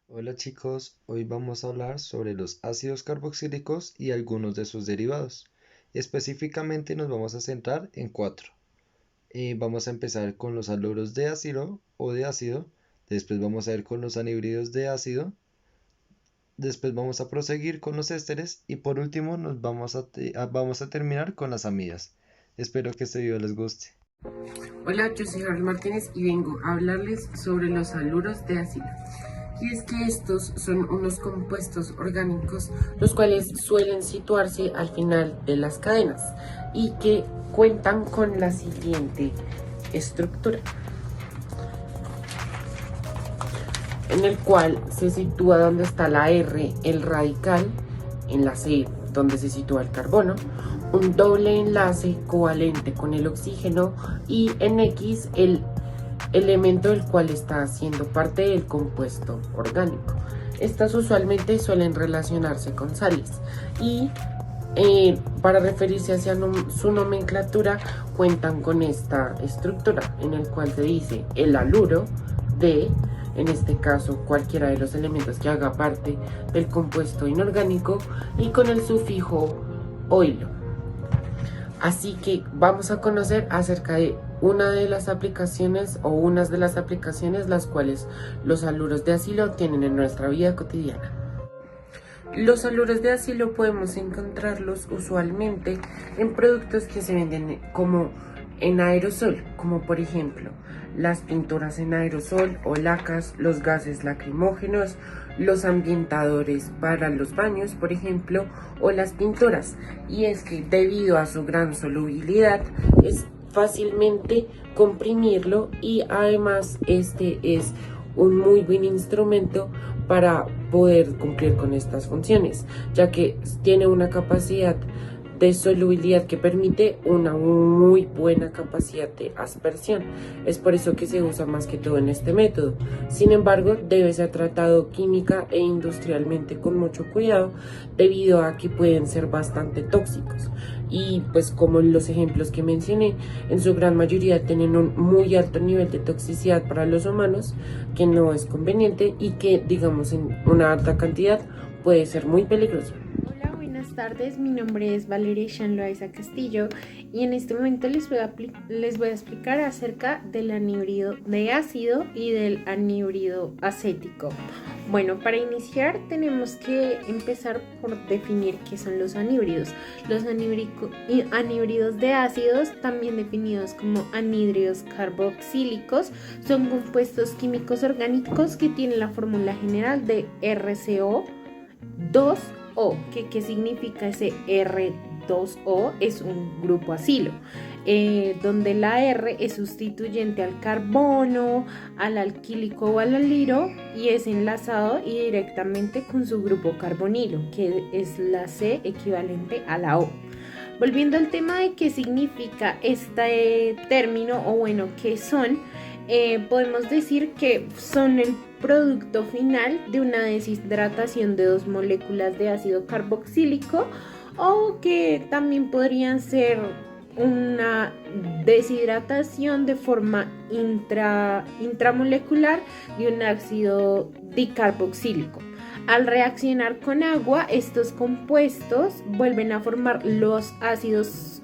Hola chicos, hoy vamos a hablar sobre los ácidos carboxílicos y algunos de sus derivados. Específicamente nos vamos a centrar en cuatro. Vamos a empezar con los haluros de ácido o de ácido, después vamos a ir con los anhídridos de ácido, después vamos a proseguir con los ésteres y por último vamos a terminar con las amidas. Espero que este video les guste. Hola, yo soy Harold Martínez y vengo a hablarles sobre los haluros de ácido. Y es que estos son unos compuestos orgánicos los cuales suelen situarse al final de las cadenas y que cuentan con la siguiente estructura, en el cual se sitúa donde está la R, el radical, en la C, donde se sitúa el carbono, un doble enlace covalente con el oxígeno y en X el elemento del cual está haciendo parte del compuesto orgánico. Estas usualmente suelen relacionarse con sales y para referirse hacia su nomenclatura cuentan con esta estructura en el cual se dice el haluro de, en este caso cualquiera de los elementos que haga parte del compuesto inorgánico, y con el sufijo oilo. Así que vamos a conocer acerca de una de las aplicaciones o unas de las aplicaciones las cuales los haluros de asilo tienen en nuestra vida cotidiana. Los haluros de asilo podemos encontrarlos usualmente en productos que se venden como en aerosol, como por ejemplo las pinturas en aerosol o lacas, los gases lacrimógenos, los ambientadores para los baños, por ejemplo, o las pinturas. Y es que debido a su gran solubilidad es fácilmente comprimirlo y además este es un muy buen instrumento para poder cumplir con estas funciones, ya que tiene una capacidad de solubilidad que permite una muy buena capacidad de aspersión. Es por eso que se usa más que todo en este método. Sin embargo, debe ser tratado química e industrialmente con mucho cuidado, debido a que pueden ser bastante tóxicos. Y pues como los ejemplos que mencioné, en su gran mayoría tienen un muy alto nivel de toxicidad para los humanos, que no es conveniente y que, digamos, en una alta cantidad puede ser muy peligroso. Hola, buenas tardes. Mi nombre es Valeria Shanloaiza Castillo y en este momento les voy a explicar acerca del anhídrido de ácido y del anhídrido acético. Bueno, para iniciar tenemos que empezar por definir qué son los anhídridos. Los anhídridos de ácidos, también definidos como anhídridos carboxílicos, son compuestos químicos orgánicos que tienen la fórmula general de RCO2O. ¿Qué significa ese R2O? Es un grupo acilo, donde la R es sustituyente al carbono, al alquílico o al alilo y es enlazado y directamente con su grupo carbonilo, que es la C equivalente a la O. Volviendo al tema de qué significa este término, o bueno, qué son, podemos decir que son el producto final de una deshidratación de dos moléculas de ácido carboxílico, o que también podrían ser una deshidratación de forma intramolecular de un ácido dicarboxílico. Al reaccionar con agua, estos compuestos vuelven a formar los ácidos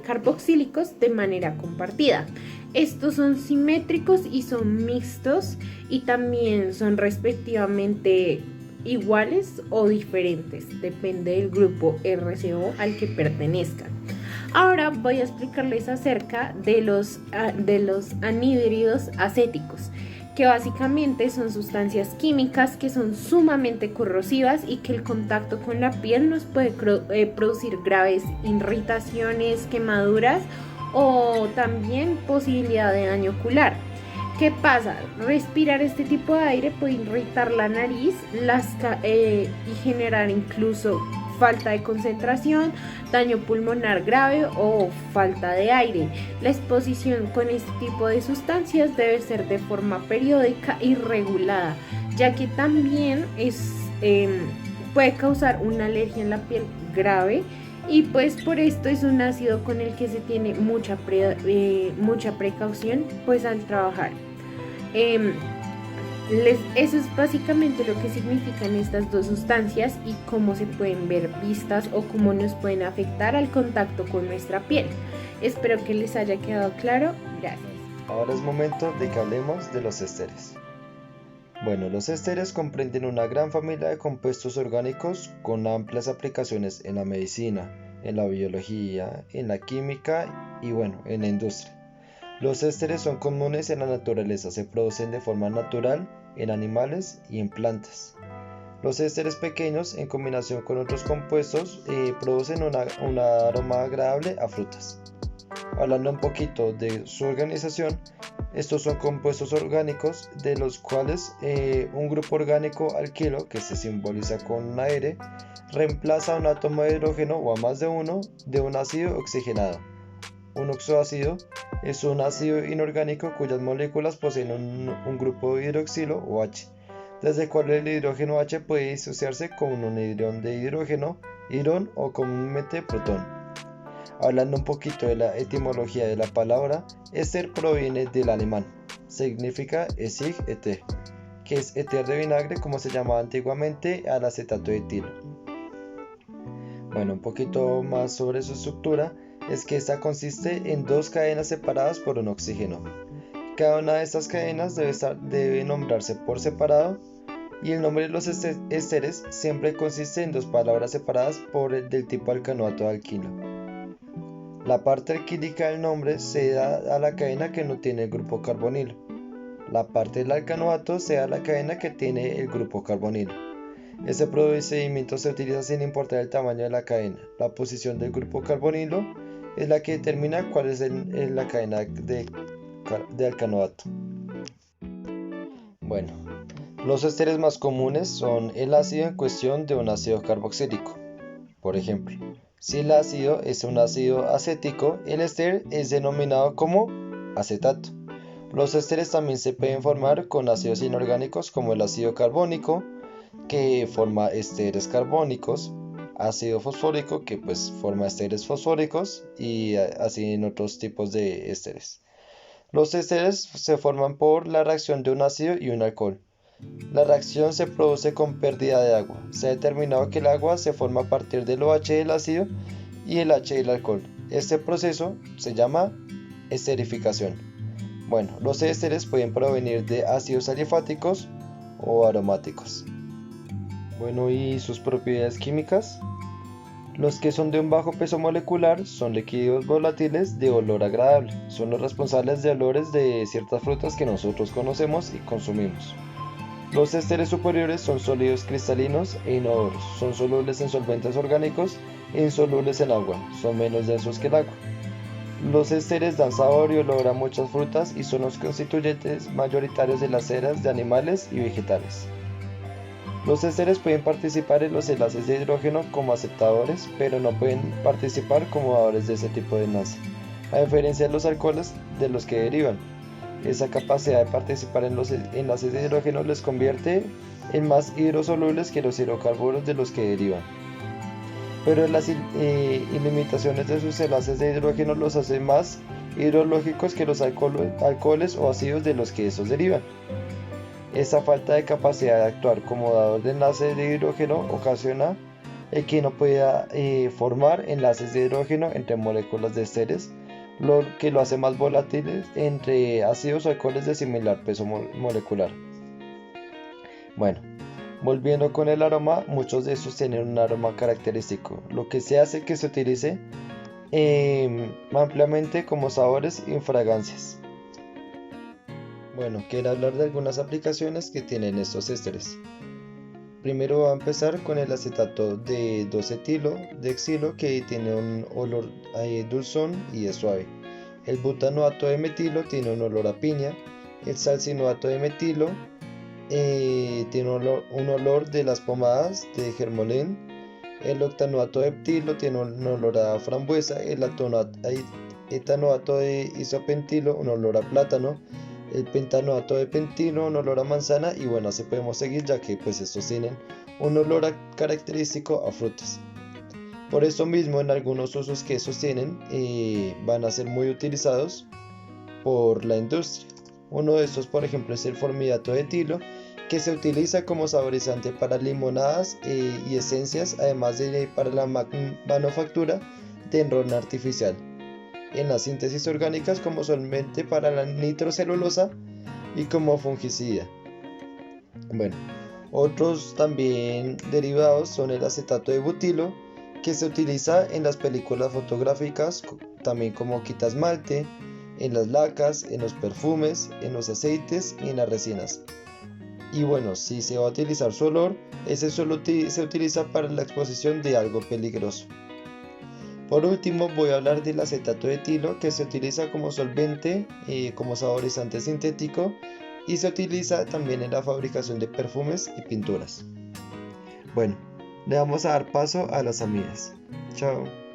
carboxílicos de manera compartida. Estos son simétricos y son mixtos, y también son respectivamente iguales o diferentes, depende del grupo RCO al que pertenezcan. Ahora voy a explicarles acerca de los anhídridos acéticos, que básicamente son sustancias químicas que son sumamente corrosivas y que el contacto con la piel nos puede producir graves irritaciones, quemaduras o también posibilidad de daño ocular. ¿Qué pasa? Respirar este tipo de aire puede irritar la nariz y generar incluso falta de concentración, daño pulmonar grave o falta de aire. La exposición con este tipo de sustancias debe ser de forma periódica y regulada, ya que también puede causar una alergia en la piel grave, y pues por esto es un ácido con el que se tiene mucha precaución pues al trabajar. Eso es básicamente lo que significan estas dos sustancias y cómo se pueden ver vistas o cómo nos pueden afectar al contacto con nuestra piel. Espero que les haya quedado claro. Gracias. Ahora es momento de que hablemos de los ésteres. Bueno, los ésteres comprenden una gran familia de compuestos orgánicos con amplias aplicaciones en la medicina, en la biología, en la química y en la industria. Los ésteres son comunes en la naturaleza, se producen de forma natural en animales y en plantas. Los ésteres pequeños, en combinación con otros compuestos, producen un aroma agradable a frutas. Hablando un poquito de su organización, estos son compuestos orgánicos de los cuales un grupo orgánico alquilo, que se simboliza con una R, reemplaza un átomo de hidrógeno o a más de uno de un ácido oxigenado. Un oxoácido es un ácido inorgánico cuyas moléculas poseen un grupo hidroxilo o H, desde el cual el hidrógeno H puede disociarse con un hidrón de hidrógeno, hidrón o comúnmente protón. Hablando un poquito de la etimología de la palabra, éster proviene del alemán, significa Essig Ether, que es éter de vinagre como se llamaba antiguamente al acetato de etilo. Un poquito más sobre su estructura es que esta consiste en dos cadenas separadas por un oxígeno. Cada una de estas cadenas debe nombrarse por separado y el nombre de los ésteres siempre consiste en dos palabras separadas del tipo alcanoato de alquilo. La parte alquílica del nombre se da a la cadena que no tiene el grupo carbonilo. La parte del alcanoato se da a la cadena que tiene el grupo carbonilo. Este procedimiento se utiliza sin importar el tamaño de la cadena. La posición del grupo carbonilo es la que determina cuál es la cadena de alcanoato. Los ésteres más comunes son el ácido en cuestión de un ácido carboxílico. Por ejemplo, si el ácido es un ácido acético, el éster es denominado como acetato. Los ésteres también se pueden formar con ácidos inorgánicos como el ácido carbónico, que forma ésteres carbónicos, ácido fosfórico, que forma ésteres fosfóricos, y así en otros tipos de ésteres. Los ésteres se forman por la reacción de un ácido y un alcohol. La reacción se produce con pérdida de agua. Se ha determinado que el agua se forma a partir del OH del ácido y el H del alcohol. Este proceso se llama esterificación. Los ésteres pueden provenir de ácidos alifáticos o aromáticos. ¿Y sus propiedades químicas? Los que son de un bajo peso molecular son líquidos volátiles de olor agradable. Son los responsables de olores de ciertas frutas que nosotros conocemos y consumimos. Los ésteres superiores son sólidos cristalinos e inodoros. Son solubles en solventes orgánicos e insolubles en agua. Son menos densos que el agua. Los ésteres dan sabor y olor a muchas frutas y son los constituyentes mayoritarios de las ceras de animales y vegetales. Los ésteres pueden participar en los enlaces de hidrógeno como aceptadores, pero no pueden participar como dadores de ese tipo de enlace, a diferencia de los alcoholes de los que derivan. Esa capacidad de participar en los enlaces de hidrógeno les convierte en más hidrosolubles que los hidrocarburos de los que derivan. Pero las ilimitaciones de sus enlaces de hidrógeno los hacen más hidrológicos que los alcoholes o ácidos de los que esos derivan. Esta falta de capacidad de actuar como dador de enlaces de hidrógeno ocasiona que no pueda formar enlaces de hidrógeno entre moléculas de ésteres, lo que lo hace más volátil entre ácidos o alcoholes de similar peso molecular. Volviendo con el aroma, muchos de estos tienen un aroma característico, lo que se hace que se utilice ampliamente como sabores y fragancias. Quiero hablar de algunas aplicaciones que tienen estos ésteres. Primero va a empezar con el acetato de 2-etilo de xilo, que tiene un olor dulzón y es suave. El butanoato de metilo tiene un olor a piña. El salcinoato de metilo tiene un olor de las pomadas de germolén. El octanoato de etilo tiene un olor a frambuesa. El etanoato de isopentilo un olor a plátano. El pentanoato de pentilo un olor a manzana, y así podemos seguir, ya que estos tienen un olor característico a frutas. Por eso mismo, en algunos usos que estos tienen van a ser muy utilizados por la industria. Uno de estos, por ejemplo, es el formidato de etilo, que se utiliza como saborizante para limonadas y esencias, además de para la manufactura de ron artificial. En las síntesis orgánicas como solvente para la nitrocelulosa y como fungicida. Bueno, otros también derivados son el acetato de butilo, que se utiliza en las películas fotográficas, también como quitasmalte, en las lacas, en los perfumes, en los aceites y en las resinas. Y bueno, si se va a utilizar su olor, ese solo se utiliza para la exposición de algo peligroso. Por último, voy a hablar del acetato de etilo, que se utiliza como solvente, como saborizante sintético, y se utiliza también en la fabricación de perfumes y pinturas. Bueno, le vamos a dar paso a las amigas. Chao.